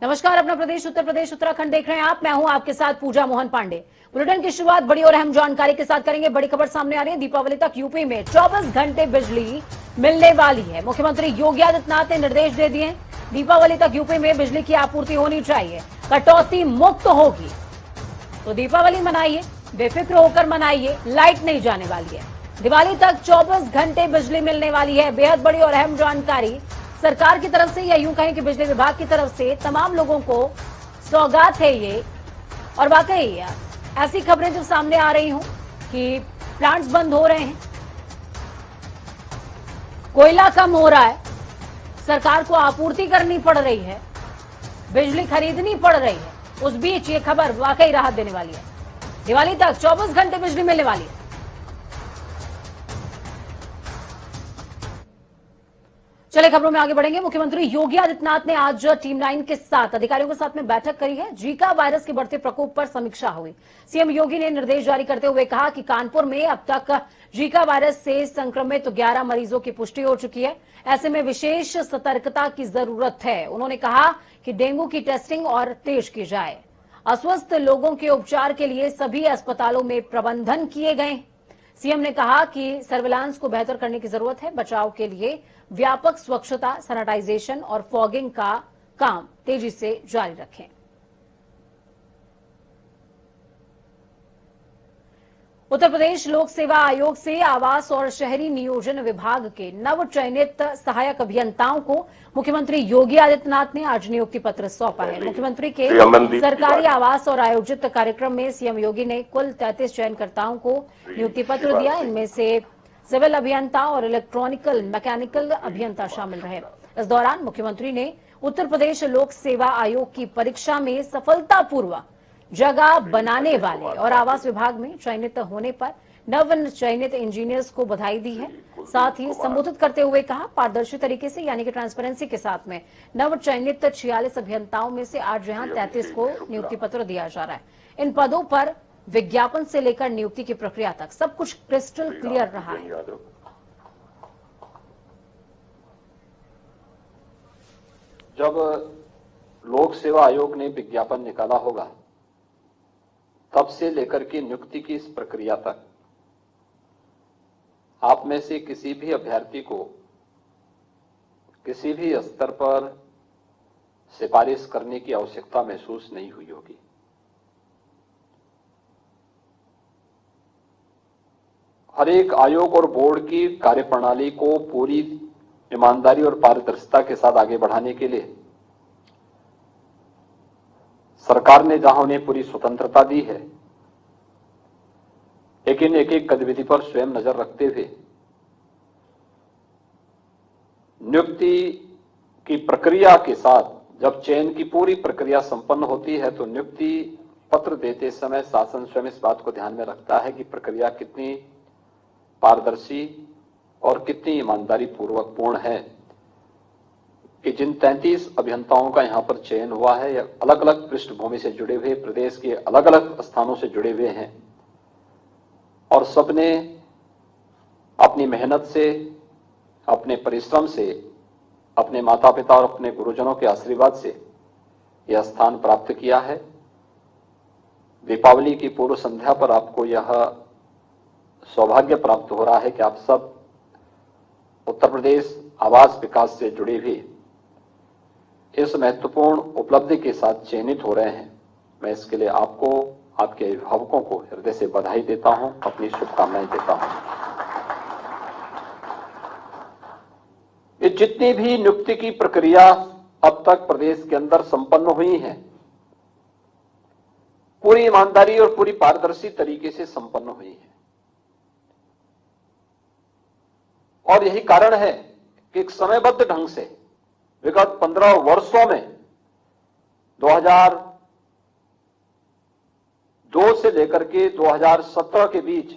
नमस्कार, अपना प्रदेश उत्तर प्रदेश उत्तराखंड देख रहे हैं आप। मैं हूं आपके साथ पूजा मोहन पांडे। बुलेटिन की शुरुआत बड़ी और अहम जानकारी के साथ करेंगे। बड़ी खबर सामने आ रही है, दीपावली तक यूपी में 24 घंटे बिजली मिलने वाली है। मुख्यमंत्री योगी आदित्यनाथ ने निर्देश दे दिए। दीपावली तक यूपी में बिजली की आपूर्ति होनी चाहिए, कटौती मुक्त होगी। तो दीपावली मनाइए, बेफिक्र होकर मनाइए, लाइट नहीं जाने वाली है। दिवाली तक 24 घंटे बिजली मिलने वाली है। बेहद बड़ी और अहम जानकारी सरकार की तरफ से, या यूं कहें कि बिजली विभाग की तरफ से तमाम लोगों को सौगात है ये। और वाकई ऐसी खबरें जब सामने आ रही हूं कि प्लांट्स बंद हो रहे हैं, कोयला कम हो रहा है, सरकार को आपूर्ति करनी पड़ रही है, बिजली खरीदनी पड़ रही है, उस बीच ये खबर वाकई राहत देने वाली है। दिवाली तक 24 घंटे बिजली मिलने वाली है। चले खबरों में आगे बढ़ेंगे। मुख्यमंत्री योगी आदित्यनाथ ने आज टीम 9 के साथ अधिकारियों के साथ में बैठक करी है। जीका वायरस के बढ़ते प्रकोप पर समीक्षा हुई। सीएम योगी ने निर्देश जारी करते हुए कहा कि कानपुर में अब तक जीका वायरस से संक्रमित 11 मरीजों की पुष्टि हो चुकी है। ऐसे में विशेष सतर्कता की जरूरत है। उन्होंने कहा कि डेंगू की टेस्टिंग और तेज की जाए। अस्वस्थ लोगों के उपचार के लिए सभी अस्पतालों में प्रबंधन किए गए। सीएम ने कहा कि सर्विलांस को बेहतर करने की जरूरत है। बचाव के लिए व्यापक स्वच्छता, सैनिटाइजेशन और फॉगिंग का काम तेजी से जारी रखें। उत्तर प्रदेश लोक सेवा आयोग से आवास और शहरी नियोजन विभाग के नव चयनित सहायक अभियंताओं को मुख्यमंत्री योगी आदित्यनाथ ने आज नियुक्ति पत्र सौंपा है। मुख्यमंत्री के सरकारी आवास और आयोजित कार्यक्रम में सीएम योगी ने कुल 33 चयनकर्ताओं को नियुक्ति पत्र दिया। इनमें से सिविल अभियंता और इलेक्ट्रॉनिकल मैकेनिकल अभियंता शामिल रहे। इस दौरान मुख्यमंत्री ने उत्तर प्रदेश लोक सेवा आयोग की परीक्षा में सफलतापूर्वक जगह बनाने वाले और आवास विभाग में चयनित होने पर नव चयनित इंजीनियर्स को बधाई दी है। साथ ही संबोधित करते हुए कहा, पारदर्शी तरीके से यानी कि ट्रांसपेरेंसी के साथ में नव चयनित 46 अभियंताओं में से आज यहां 33 को नियुक्ति पत्र दिया जा रहा है। इन पदों पर विज्ञापन से लेकर नियुक्ति की प्रक्रिया तक सब कुछ क्रिस्टल क्लियर रहा है। जब लोक सेवा आयोग ने विज्ञापन निकाला होगा, तब से लेकर के नियुक्ति की इस प्रक्रिया तक आप में से किसी भी अभ्यर्थी को किसी भी स्तर पर सिफारिश करने की आवश्यकता महसूस नहीं हुई होगी। हर एक आयोग और बोर्ड की कार्यप्रणाली को पूरी ईमानदारी और पारदर्शिता के साथ आगे बढ़ाने के लिए सरकार ने जहां उन्हें पूरी स्वतंत्रता दी है, लेकिन एक एक गतिविधि पर स्वयं नजर रखते हुए नियुक्ति की प्रक्रिया के साथ जब चयन की पूरी प्रक्रिया संपन्न होती है, तो नियुक्ति पत्र देते समय शासन स्वयं इस बात को ध्यान में रखता है कि प्रक्रिया कितनी पारदर्शी और कितनी ईमानदारी पूर्वक पूर्ण है। कि जिन 33 अभियंताओं का यहां पर चयन हुआ है, या अलग अलग पृष्ठभूमि से जुड़े हुए, प्रदेश के अलग अलग स्थानों से जुड़े हुए हैं, और सबने अपनी मेहनत से, अपने परिश्रम से, अपने माता पिता और अपने गुरुजनों के आशीर्वाद से यह स्थान प्राप्त किया है। दीपावली की पूर्व संध्या पर आपको यह सौभाग्य प्राप्त हो रहा है कि आप सब उत्तर प्रदेश आवास विकास से जुड़े हुए इस महत्वपूर्ण उपलब्धि के साथ चयनित हो रहे हैं। मैं इसके लिए आपको, आपके अभिभावकों को हृदय से बधाई देता हूं, अपनी शुभकामनाएं देता हूं। ये जितनी भी नियुक्ति की प्रक्रिया अब तक प्रदेश के अंदर संपन्न हुई है, पूरी ईमानदारी और पूरी पारदर्शी तरीके से संपन्न हुई है। और यही कारण है कि एक समयबद्ध ढंग से विगत 15 वर्षों में 2002 से लेकर के 2017 के बीच,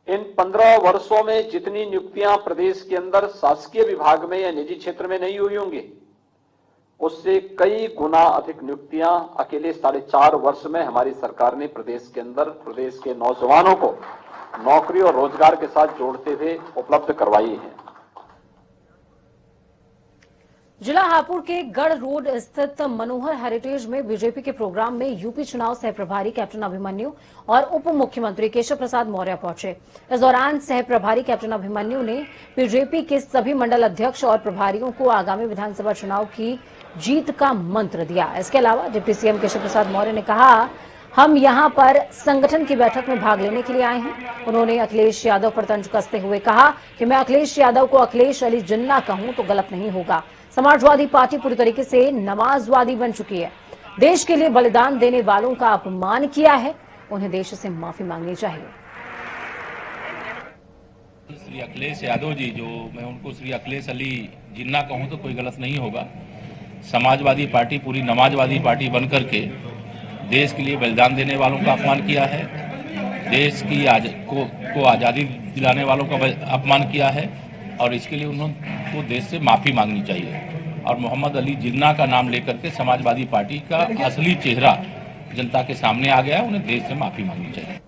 इन 15 वर्षों में जितनी नियुक्तियां प्रदेश के अंदर शासकीय विभाग में या निजी क्षेत्र में नहीं हुई होंगी, उससे कई गुना अधिक नियुक्तियां अकेले 4.5 वर्ष में हमारी सरकार ने प्रदेश के अंदर प्रदेश के नौजवानों को नौकरी और रोजगार के साथ जोड़ते हुए उपलब्ध करवाई है। जिला हापुड़ के गढ़ रोड स्थित मनोहर हेरिटेज में बीजेपी के प्रोग्राम में यूपी चुनाव सह प्रभारी कैप्टन अभिमन्यु और उप मुख्यमंत्री केशव प्रसाद मौर्य पहुंचे। इस दौरान सह प्रभारी कैप्टन अभिमन्यु ने बीजेपी के सभी मंडल अध्यक्ष और प्रभारियों को आगामी विधानसभा चुनाव की जीत का मंत्र दिया। इसके अलावा डिप्टी सीएम केशव प्रसाद मौर्य ने कहा, हम यहां पर संगठन की बैठक में भाग लेने के लिए आए हैं। उन्होंने अखिलेश यादव पर तंज कसते हुए कहा कि मैं अखिलेश यादव को अखिलेश अली जिन्ना कहूं तो गलत नहीं होगा। समाजवादी पार्टी पूरी तरीके से नमाजवादी बन चुकी है। देश के लिए बलिदान देने वालों का अपमान किया है, उन्हें देश से माफी मांगनी चाहिए। श्री अखिलेश यादव जी, जो मैं उनको श्री अखिलेश अली जिन्ना कहूं तो कोई गलत नहीं होगा। समाजवादी पार्टी पूरी नमाजवादी पार्टी बनकर के देश के लिए बलिदान देने वालों का अपमान किया है, देश की को आज़ादी दिलाने वालों का अपमान किया है और इसके लिए उनको देश से माफी मांगनी चाहिए। और मोहम्मद अली जिन्ना का नाम लेकर के समाजवादी पार्टी का असली चेहरा जनता के सामने आ गया, उन्हें देश से माफी मांगनी चाहिए।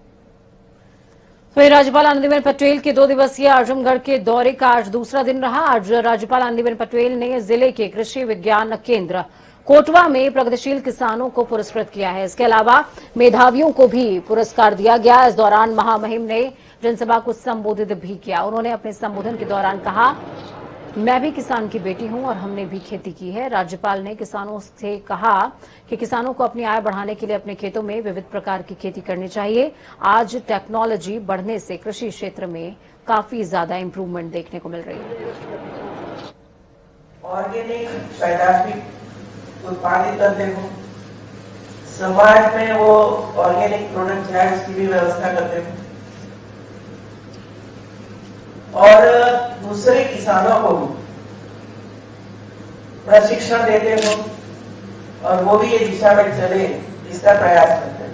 वहीं राज्यपाल आनंदीबेन पटेल के 2 दिवसीय आजमगढ़ के दौरे का आज दूसरा दिन रहा। आज राज्यपाल आनंदीबेन पटेल ने जिले के कृषि विज्ञान केंद्र कोटवा में प्रगतिशील किसानों को पुरस्कृत किया है। इसके अलावा मेधावियों को भी पुरस्कार दिया गया। इस दौरान महामहिम ने जनसभा को संबोधित भी किया। उन्होंने अपने संबोधन के दौरान कहा, मैं भी किसान की बेटी हूं और हमने भी खेती की है। राज्यपाल ने किसानों से कहा कि किसानों को अपनी आय बढ़ाने के लिए अपने खेतों में विविध प्रकार की खेती करनी चाहिए। आज टेक्नोलॉजी बढ़ने से कृषि क्षेत्र में काफी ज्यादा इंप्रूवमेंट देखने को मिल रही है। ऑर्गेनिक पैदावार उत्पादित करते हो, समाज में वो ऑर्गेनिक प्रोडक्ट है उसकी भी व्यवस्था करते हो और दूसरे किसानों को भी प्रशिक्षण देते हो और वो भी ये दिशा में चले इसका प्रयास करते हैं।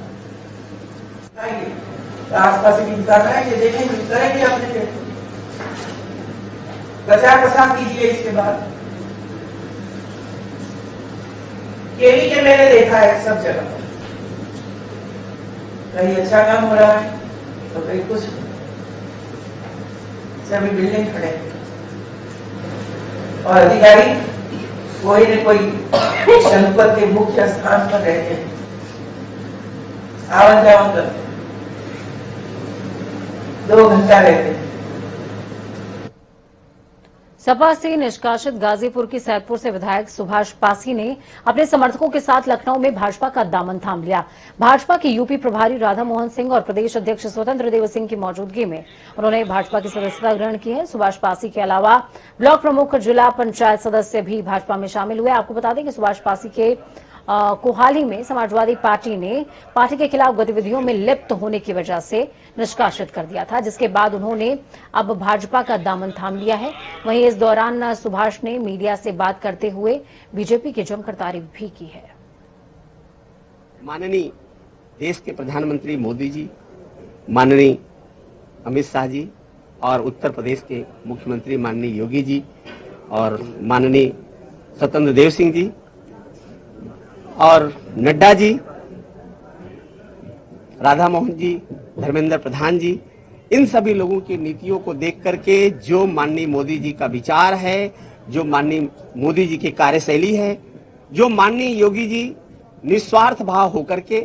आसपास भी इंसान है ये देखेंगे करेंगे अपने प्रचार प्रसार कीजिए। इसके बाद केवी के मैंने देखा है सब जगह, कहीं अच्छा काम हो रहा है तो कहीं कुछ, सभी बिल्डिंग खड़े और अधिकारी कोई न कोई जनपद के मुख्य स्थान पर रहते हैं, आवन जावन करते हैं, 2 घंटा रहते हैं। सपा से निष्कासित गाजीपुर की सैदपुर से विधायक सुभाष पासी ने अपने समर्थकों के साथ लखनऊ में भाजपा का दामन थाम लिया। भाजपा के यूपी प्रभारी राधा मोहन सिंह और प्रदेश अध्यक्ष स्वतंत्र देव सिंह की मौजूदगी में उन्होंने भाजपा की सदस्यता ग्रहण की है। सुभाष पासी के अलावा ब्लॉक प्रमुख, जिला पंचायत सदस्य भी भाजपा में शामिल हुए। आपको बता दें कि सुभाष पासी के को हाल ही में समाजवादी पार्टी ने पार्टी के खिलाफ गतिविधियों में लिप्त होने की वजह से निष्कासित कर दिया था, जिसके बाद उन्होंने अब भाजपा का दामन थाम लिया है। वहीं इस दौरान सुभाष ने मीडिया से बात करते हुए बीजेपी की जमकर तारीफ भी की है। माननीय देश के प्रधानमंत्री मोदी जी, माननीय अमित शाह जी और उत्तर प्रदेश के मुख्यमंत्री माननीय योगी जी और माननीय स्वतंत्र देव सिंह जी और नड्डा जी, राधा मोहन जी, धर्मेंद्र प्रधान जी, इन सभी लोगों की नीतियों को देख करके जो माननीय मोदी जी का विचार है, जो माननीय मोदी जी की कार्यशैली है, जो माननीय योगी जी निस्वार्थ भाव होकर के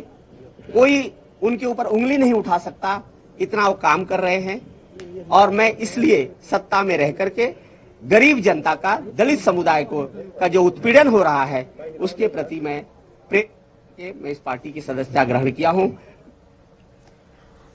कोई उनके ऊपर उंगली नहीं उठा सकता, इतना वो काम कर रहे हैं। और मैं इसलिए सत्ता में रह करके गरीब जनता का, दलित समुदाय को का जो उत्पीड़न हो रहा है उसके प्रति मैं इस पार्टी की सदस्यता ग्रहण किया हूं।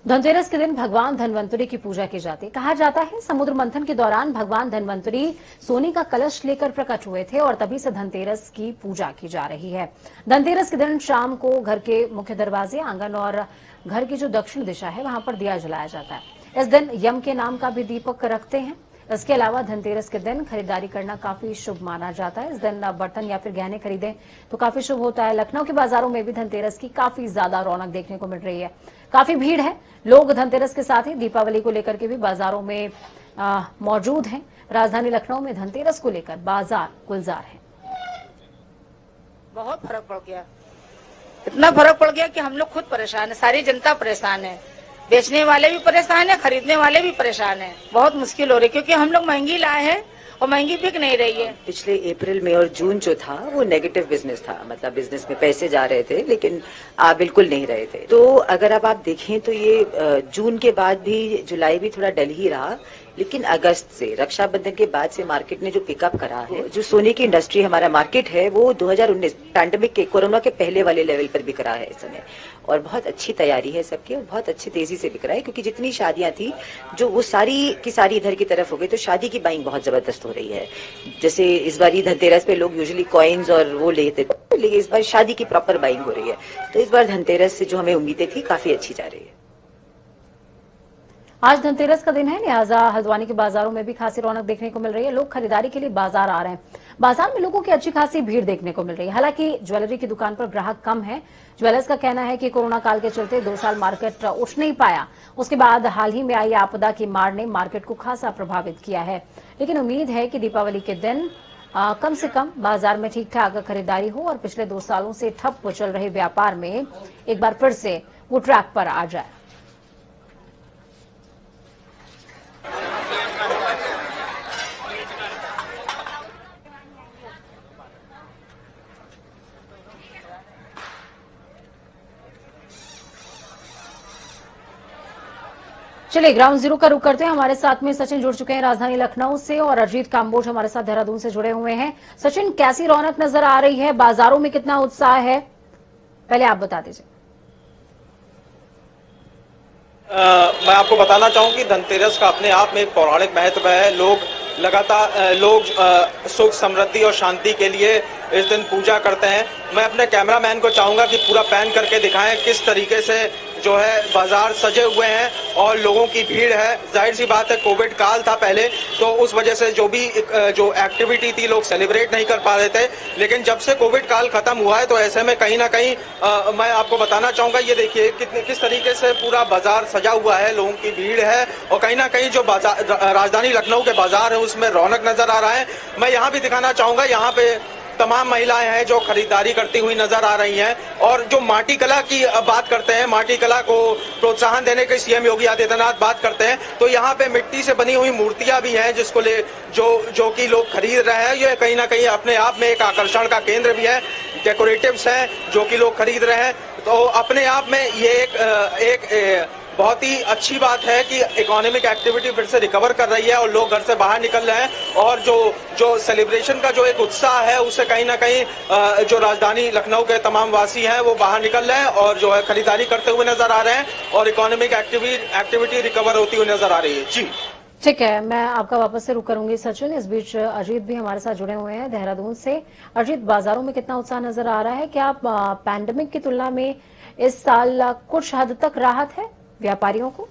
धनतेरस के दिन भगवान धनवंतरी की पूजा की जाती है। कहा जाता है समुद्र मंथन के दौरान भगवान धनवंतरी सोने का कलश लेकर प्रकट हुए थे और तभी से धनतेरस की पूजा की जा रही है। धनतेरस के दिन शाम को घर के मुख्य दरवाजे, आंगन और घर की जो दक्षिण दिशा है वहां पर दिया जलाया जाता है। इस दिन यम के नाम का भी दीपक रखते हैं। इसके अलावा धनतेरस के दिन खरीदारी करना काफी शुभ माना जाता है। इस दिन बर्तन या फिर गहने खरीदें तो काफी शुभ होता है। लखनऊ के बाजारों में भी धनतेरस की काफी ज्यादा रौनक देखने को मिल रही है। काफी भीड़ है। लोग धनतेरस के साथ ही दीपावली को लेकर के भी बाजारों में मौजूद हैं। राजधानी लखनऊ में धनतेरस को लेकर बाजार गुलजार है। बहुत फर्क पड़ गया, इतना फर्क पड़ गया कि हम लोग खुद परेशान है, सारी जनता परेशान है, बेचने वाले भी परेशान है, खरीदने वाले भी परेशान है। बहुत मुश्किल हो रही है क्योंकि हम लोग महंगी लाए हैं और महंगी बिक नहीं रही है। पिछले अप्रैल में और जून जो था वो नेगेटिव बिजनेस था, मतलब बिजनेस में पैसे जा रहे थे लेकिन आ बिल्कुल नहीं रहे थे। तो अगर अब आप देखें तो ये जून के बाद भी जुलाई भी थोड़ा डल ही रहा, लेकिन अगस्त से रक्षाबंधन के बाद से मार्केट ने जो पिकअप करा है, जो सोने की इंडस्ट्री हमारा मार्केट है वो 2019 पैंडेमिक के कोरोना के पहले वाले लेवल पर बिक रहा है इस समय, और बहुत अच्छी तैयारी है सबकी और बहुत अच्छी तेजी से बिक रहा है, क्योंकि जितनी शादियां थी जो वो सारी की सारी इधर की तरफ हो गई, तो शादी की बाइंग बहुत जबरदस्त हो रही है। जैसे इस बार धनतेरस पे लोग यूजुअली कॉइन्स और वो लेते थे, लेकिन इस बार शादी की प्रॉपर बाइंग हो रही है, तो इस बार धनतेरस से जो हमें उम्मीदें थी काफी अच्छी जा रही है। आज धनतेरस का दिन है, लिहाजा हल्द्वानी के बाजारों में भी खासी रौनक देखने को मिल रही है। लोग खरीदारी के लिए बाजार आ रहे हैं। बाजार में लोगों की अच्छी खासी भीड़ देखने को मिल रही है। हालांकि ज्वेलरी की दुकान पर ग्राहक कम है। ज्वेलर्स का कहना है कि कोरोना काल के चलते 2 साल मार्केट उठ नहीं पाया, उसके बाद हाल ही में आई आपदा की मार ने मार्केट को खासा प्रभावित किया है। लेकिन उम्मीद है कि दीपावली के दिन कम से कम बाजार में ठीक ठाक खरीदारी हो और पिछले 2 सालों से ठप चल रहे व्यापार में एक बार फिर से वो ट्रैक पर आ जाए। चलिए ग्राउंड जीरो का रुख करते हैं। हमारे साथ में सचिन जुड़ चुके हैं राजधानी लखनऊ से और अजीत काम्बोज हमारे साथ देहरादून से जुड़े हुए हैं। सचिन, कैसी रौनक नजर आ रही है, बाजारों में कितना उत्साह है, पहले आप बता दीजिए। मैं आपको बताना चाहूँ कि धनतेरस का अपने आप में एक पौराणिक महत्व है। लोग लगातार सुख समृद्धि और शांति के लिए इस दिन पूजा करते हैं। मैं अपने कैमरामैन को चाहूंगा कि पूरा पैन करके दिखाएं किस तरीके से जो है बाजार सजे हुए हैं और लोगों की भीड़ है। जाहिर सी बात है, कोविड काल था पहले, तो उस वजह से जो एक्टिविटी थी लोग सेलिब्रेट नहीं कर पा रहे थे, लेकिन जब से कोविड काल खत्म हुआ है तो ऐसे में कहीं ना कहीं मैं आपको बताना चाहूंगा, ये देखिए किस तरीके से पूरा बाजार सजा हुआ है, लोगों की भीड़ है और कहीं ना कहीं जो राजधानी लखनऊ के बाजार है उसमें रौनक नजर आ रहा है। मैं यहाँ भी दिखाना चाहूंगा, यहाँ पे तमाम महिलाएं हैं जो खरीदारी करती हुई नजर आ रही हैं। और जो माटी कला की बात करते हैं, माटी कला को प्रोत्साहन देने के सीएम योगी आदित्यनाथ बात करते हैं, तो यहाँ पे मिट्टी से बनी हुई मूर्तियां भी हैं जिसको ले जो कि लोग खरीद रहे हैं। ये कहीं ना कहीं अपने आप में एक आकर्षण का केंद्र भी है। डेकोरेटिव्स हैं जो कि लोग खरीद रहे हैं, तो अपने आप में ये एक बहुत ही अच्छी बात है कि इकोनॉमिक एक्टिविटी फिर से रिकवर कर रही है और लोग घर से बाहर निकल रहे हैं और जो सेलिब्रेशन का जो एक उत्साह है उससे कहीं ना कहीं जो राजधानी लखनऊ के तमाम वासी हैं वो बाहर निकल रहे हैं और जो है खरीदारी करते हुए नजर आ रहे हैं और इकोनॉमिक एक्टिविटी रिकवर होती हुई नजर आ रही है। जी ठीक है, मैं आपका वापस से रुक करूंगी सचिन। इस बीच अजीत भी हमारे साथ जुड़े हुए हैं देहरादून से। अजीत, बाजारों में कितना उत्साह नजर आ रहा है? क्या पैंडेमिक की तुलना में इस साल कुछ हद तक राहत है व्यापारियों को?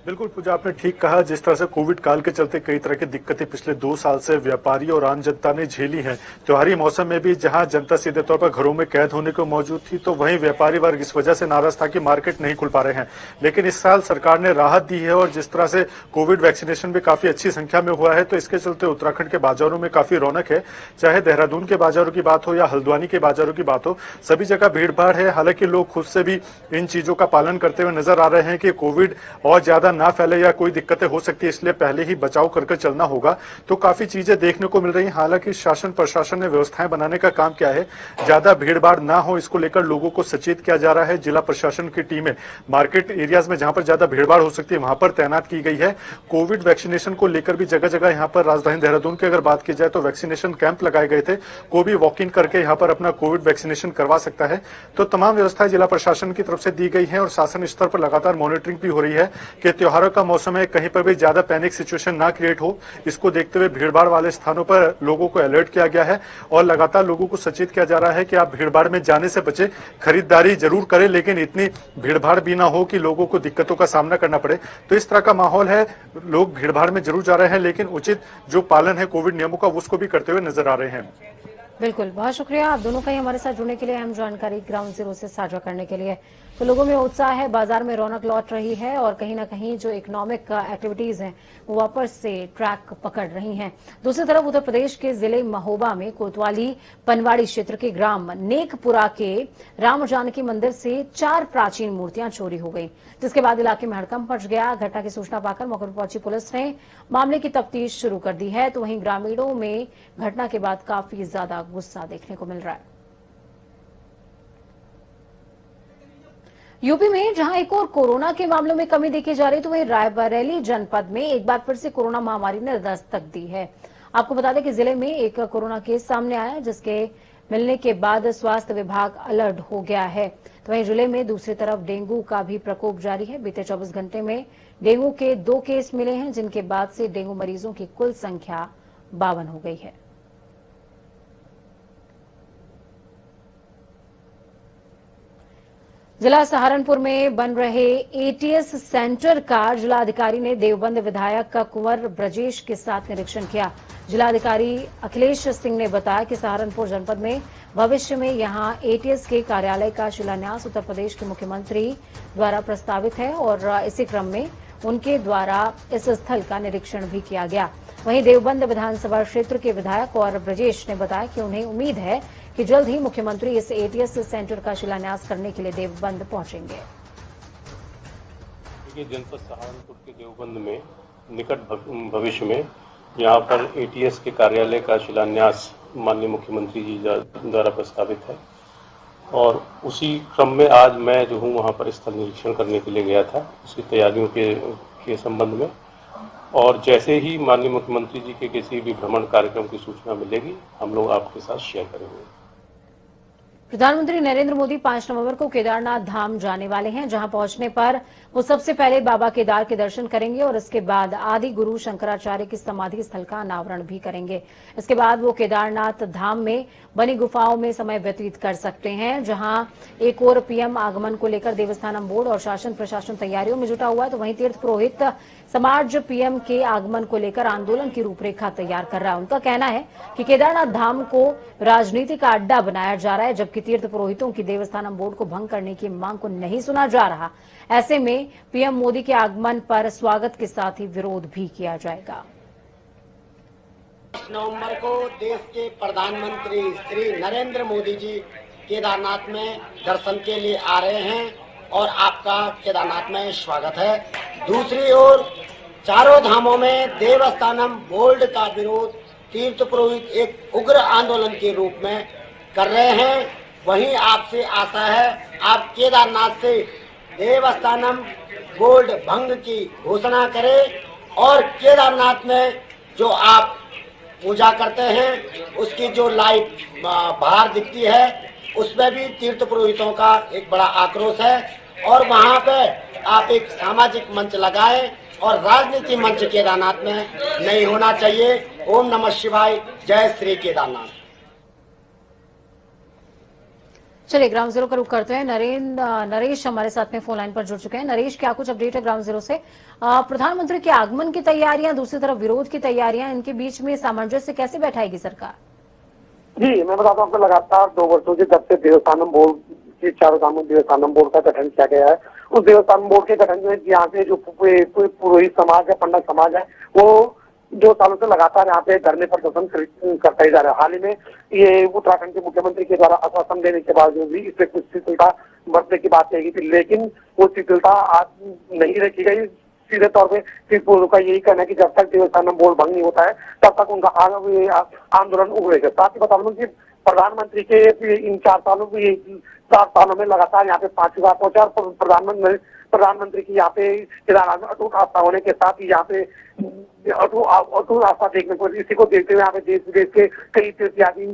बिल्कुल पूजा, आपने ठीक कहा। जिस तरह से कोविड काल के चलते कई तरह की दिक्कतें पिछले 2 साल से व्यापारी और आम जनता ने झेली हैं। त्योहारी मौसम में भी जहां जनता सीधे तौर पर घरों में कैद होने को मौजूद थी, तो वहीं व्यापारी वर्ग इस वजह से नाराज था कि मार्केट नहीं खुल पा रहे हैं। लेकिन इस साल सरकार ने राहत दी है और जिस तरह से कोविड वैक्सीनेशन भी काफी अच्छी संख्या में हुआ है, तो इसके चलते उत्तराखंड के बाजारों में काफी रौनक है। चाहे देहरादून के बाजारों की बात हो या हल्द्वानी के बाजारों की बात हो, सभी जगह भीड़ भाड़ है। हालांकि लोग खुद से भी इन चीजों का पालन करते हुए नजर आ रहे हैं कि कोविड और ज्यादा ना फैले या कोई दिक्कतें हो सकती है, इसलिए पहले ही बचाव करके चलना होगा। तो काफी चीजें देखने को मिल रही हैं। हालांकि शासन प्रशासन ने व्यवस्थाएं बनाने का काम किया है, ज्यादा भीड़ भाड़ ना हो इसको लेकर लोगों को सचेत किया जा रहा है। जिला प्रशासन की टीमें मार्केट एरियाज में जहां पर ज्यादा भीड़ भाड़ हो सकती है वहां पर तैनात की गई है। कोविड वैक्सीनेशन को लेकर भी जगह जगह यहाँ पर राजधानी देहरादून की अगर बात की जाए तो वैक्सीनेशन कैंप लगाए गए थे। कोई भी वॉक इन करके यहाँ पर अपना कोविड वैक्सीनेशन करवा सकता है। तो तमाम व्यवस्थाएं जिला प्रशासन की तरफ से दी गई है और शासन स्तर पर लगातार मॉनिटरिंग भी हो रही है कि त्योहारों का मौसम है, कहीं पर भी ज्यादा पैनिक सिचुएशन ना क्रिएट हो। इसको देखते हुए भीड़भाड़ वाले स्थानों पर लोगों को अलर्ट किया गया है और लगातार लोगों को सचेत किया जा रहा है कि आप भीड़भाड़ में जाने से बचे, खरीदारी जरूर करें लेकिन इतनी भीड़भाड़ भी ना हो कि लोगों को दिक्कतों का सामना करना पड़े। तो इस तरह का माहौल है, लोग भीड़भाड़ में जरूर जा रहे हैं लेकिन उचित जो पालन है कोविड नियमों का उसको भी करते हुए नजर आ रहे हैं। बिल्कुल, बहुत शुक्रिया आप दोनों का ही हमारे साथ जुड़ने के लिए, अहम जानकारी ग्राउंड जीरो से साझा करने के लिए। तो लोगों में उत्साह है, बाजार में रौनक लौट रही है और कहीं ना कहीं जो इकोनॉमिक एक्टिविटीज हैं वो वापस से ट्रैक पकड़ रही हैं। दूसरी तरफ उत्तर प्रदेश के जिले महोबा में कोतवाली पनवाड़ी क्षेत्र के ग्राम नेकपुरा के राम जानकी मंदिर से 4 प्राचीन मूर्तियां चोरी हो गई, जिसके बाद इलाके में हड़कंप मच गया। घटना की सूचना पाकर मौके पर पहुंची पुलिस ने मामले की तफ्तीश शुरू कर दी है। तो वहीं ग्रामीणों में घटना के बाद काफी ज्यादा गुस्सा देखने को मिल रहा है। यूपी में जहां एक और कोरोना के मामलों में कमी देखी जा रही है, तो वहीं रायबरेली जनपद में एक बार फिर से कोरोना महामारी ने दस्तक दी है। आपको बता दें कि जिले में एक कोरोना केस सामने आया, जिसके मिलने के बाद स्वास्थ्य विभाग अलर्ट हो गया है। तो वहीं जिले में दूसरी तरफ डेंगू का भी प्रकोप जारी है। बीते 24 घंटे में डेंगू के 2 केस मिले हैं, जिनके बाद से डेंगू मरीजों की कुल संख्या 52 हो गई है। जिला सहारनपुर में बन रहे एटीएस सेंटर का जिलाधिकारी ने देवबंद विधायक कुंवर ब्रजेश के साथ निरीक्षण किया। जिलाधिकारी अखिलेश सिंह ने बताया कि सहारनपुर जनपद में भविष्य में यहां एटीएस के कार्यालय का शिलान्यास उत्तर प्रदेश के मुख्यमंत्री द्वारा प्रस्तावित है और इसी क्रम में उनके द्वारा इस स्थल का निरीक्षण भी किया गया। वहीं देवबंद विधानसभा क्षेत्र के विधायक और ब्रजेश ने बताया कि उन्हें उम्मीद है कि जल्द ही मुख्यमंत्री इस एटीएस सेंटर का शिलान्यास करने के लिए देवबंद पहुंचेंगे। जनपद सहारनपुर के देवबंद में निकट भविष्य में यहाँ पर एटीएस के कार्यालय का शिलान्यास माननीय मुख्यमंत्री जी द्वारा प्रस्तावित है और उसी क्रम में आज मैं जो हूँ वहाँ पर स्थल निरीक्षण करने के लिए गया था, उसकी तैयारियों के संबंध में। और जैसे ही माननीय मुख्यमंत्री जी के किसी भी भ्रमण कार्यक्रम की सूचना मिलेगी, हम लोग आपके साथ शेयर करेंगे। प्रधानमंत्री नरेंद्र मोदी 5 नवंबर को केदारनाथ धाम जाने वाले हैं, जहां पहुंचने पर वो सबसे पहले बाबा केदार के दर्शन करेंगे और इसके बाद आदि गुरु शंकराचार्य की समाधि स्थल का अनावरण भी करेंगे। इसके बाद वो केदारनाथ धाम में बनी गुफाओं में समय व्यतीत कर सकते हैं, जहां एक और पीएम आगमन को लेकर देवस्थानम बोर्ड और शासन प्रशासन तैयारियों में जुटा हुआ है। तो वहीं तीर्थ पुरोहित समाज पीएम के आगमन को लेकर आंदोलन की रूपरेखा तैयार कर रहा है। उनका कहना है कि केदारनाथ धाम को राजनीति का अड्डा बनाया जा रहा है, जबकि तीर्थ पुरोहितों की देवस्थानम बोर्ड को भंग करने की मांग को नहीं सुना जा रहा। ऐसे में पीएम मोदी के आगमन पर स्वागत के साथ ही विरोध भी किया जाएगा। 5 नवंबर को देश के प्रधानमंत्री श्री नरेंद्र मोदी जी केदारनाथ में दर्शन के लिए आ रहे हैं और आपका केदारनाथ में स्वागत है। दूसरी ओर चारों धामों में देवस्थानम बोर्ड का विरोध तीर्थ पुरोहित एक उग्र आंदोलन के रूप में कर रहे हैं। वहीं आपसे आशा है आप केदारनाथ से देवस्थानम बोर्ड भंग की घोषणा करें और केदारनाथ में जो आप पूजा करते हैं उसकी जो लाइट बाहर दिखती है उसमें भी तीर्थ पुरोहितों का एक बड़ा आक्रोश है और वहां पे आप एक सामाजिक मंच लगाएं और राजनीति मंच केदारनाथ में नहीं होना चाहिए। ओम नमः शिवाय, जय श्री केदारनाथ। चलिए ग्राउंड जीरो का रुख करते हैं। नरेश हमारे साथ में फोन लाइन पर जुड़ चुके हैं। नरेश, क्या कुछ अपडेट है ग्राउंड जीरो से? प्रधानमंत्री के आगमन की तैयारियां, दूसरी तरफ विरोध की तैयारियां, इनके बीच में सामंजस्य कैसे बैठाएगी सरकार? जी, मैं बताता हूँ आपको लगातार 2 वर्षों से जब से देवस्थानम बोर्ड के चारों धामों देवस्थानम बोर्ड का गठन किया गया है, उस देवस्थानम बोर्ड के गठन में यहाँ पे जो पुरोहित समाज है, पंडित समाज है, वो 2 सालों से लगातार यहाँ पे धरने प्रदर्शन करता ही जा रहा है। हाल ही में ये उत्तराखंड के मुख्यमंत्री के द्वारा आश्वासन देने के बावजूद भी इस पे कुछ शिथिलता बरतने की बात कही थी, लेकिन वो शिथिलता आज नहीं रखी गई। सीधे तौर पे तीर्थ पुरोहितों का यही कहना है कि जब तक देवस्थानम बोर्ड भंग नहीं होता है तब तक उनका आंदोलन उगड़ेगा। साथ ही बता दूं कि प्रधानमंत्री के इन 4 सालों में लगातार यहाँ पे 5वीं बार पहुंचा और प्रधानमंत्री की यहाँ पे केदारनाथ में अटूट आस्था होने के साथ ही यहाँ पे अटूट आस्था देखने को, इसी को देखते हुए यहाँ पे देश विदेश के कई तीर्थयात्री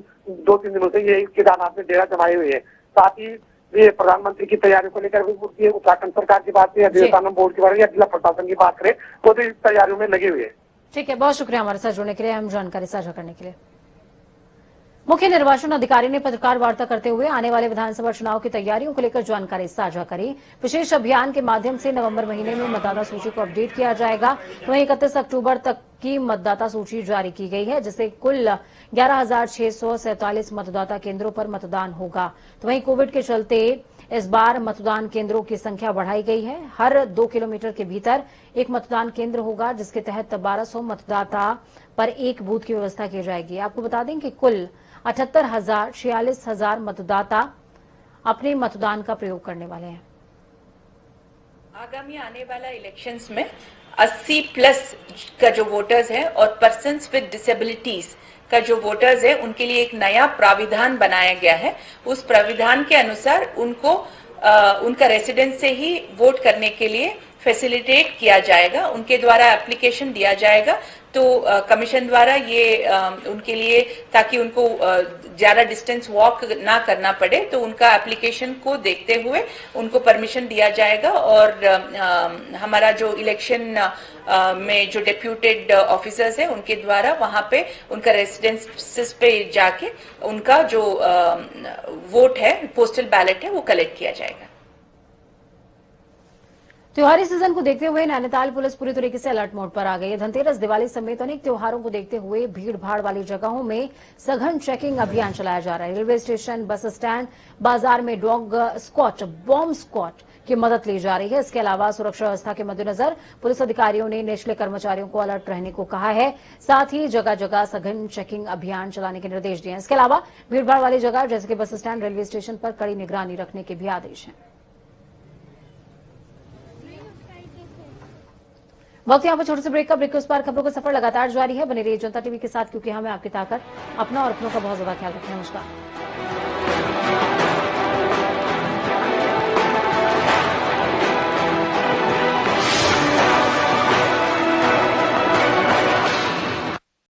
2-3 दिनों से ये केदारनाथ में डेरा जमाए हुए हैं। साथ ही ये प्रधानमंत्री की तैयारियों को लेकर भी उत्तराखंड सरकार की बात या देवस्थानम बोर्ड की बात या जिला प्रशासन की बात करें वो भी तैयारियों में लगे हुए हैं। ठीक है, बहुत शुक्रिया हमारे साथ जुड़ने के लिए, हम जानकारी साझा करने के लिए। मुख्य निर्वाचन अधिकारी ने पत्रकार वार्ता करते हुए आने वाले विधानसभा चुनाव की तैयारियों को लेकर जानकारी साझा करी। विशेष अभियान के माध्यम से नवंबर महीने में मतदाता सूची को अपडेट किया जाएगा। वहीं 31 अक्टूबर तक की मतदाता सूची जारी की गई है, जिससे कुल 11,647 मतदाता केंद्रों पर मतदान होगा। तो वहीं कोविड के चलते इस बार मतदान केंद्रों की संख्या बढ़ाई गई है। हर 2 किलोमीटर के भीतर एक मतदान केंद्र होगा, जिसके तहत 1200 मतदाता पर एक बूथ की व्यवस्था की जाएगी। आपको बता दें कि कुल 46,000 मतदाता अपने मतदान का प्रयोग करने वाले हैं। आगामी आने वाला इलेक्शंस में 80+ का जो वोटर्स है और पर्सन्स विद डिसेबिलिटीज का जो वोटर्स है, उनके लिए एक नया प्राविधान बनाया गया है। उस प्राविधान के अनुसार उनको उनका रेसिडेंस से ही वोट करने के लिए फैसिलिटेट किया जाएगा, उनके द्वारा एप्लीकेशन दिया जाएगा। तो कमीशन द्वारा ये उनके लिए, ताकि उनको ज्यादा डिस्टेंस वॉक ना करना पड़े, तो उनका एप्लीकेशन को देखते हुए उनको परमिशन दिया जाएगा। और हमारा जो इलेक्शन में जो डेप्यूटेड ऑफिसर्स है, उनके द्वारा वहां पे उनका रेसिडेंसेस पे जाके उनका जो वोट है, पोस्टल बैलेट है, वो कलेक्ट किया जाएगा। त्योहारी सीजन को देखते हुए नैनीताल पुलिस पूरी तरीके से अलर्ट मोड पर आ गई है। धनतेरस, दिवाली समेत अनेक त्योहारों को देखते हुए भीड़ भाड़ वाली जगहों में सघन चेकिंग अभियान चलाया जा रहा है। रेलवे स्टेशन, बस स्टैंड, बाजार में डॉग स्क्वाड, बॉम्ब स्क्वाड की मदद ली जा रही है। इसके अलावा सुरक्षा व्यवस्था के मद्देनजर पुलिस अधिकारियों ने निचले कर्मचारियों को अलर्ट रहने को कहा है। साथ ही जगह जगह सघन चेकिंग अभियान चलाने के निर्देश दिए हैं। इसके अलावा भीड़ भाड़ वाली जगह जैसे कि बस स्टैंड, रेलवे स्टेशन पर कड़ी निगरानी रखने के भी आदेश हैं। वक्त यहाँ पर छोटे से ब्रेक का। ब्रेक के उस पार खबरों का सफर लगातार जारी है। बने रहिए जनता टीवी के साथ, क्योंकि हमें आपकी ताकत, अपना और अपनों का बहुत ज्यादा ख्याल रखना है। नमस्कार।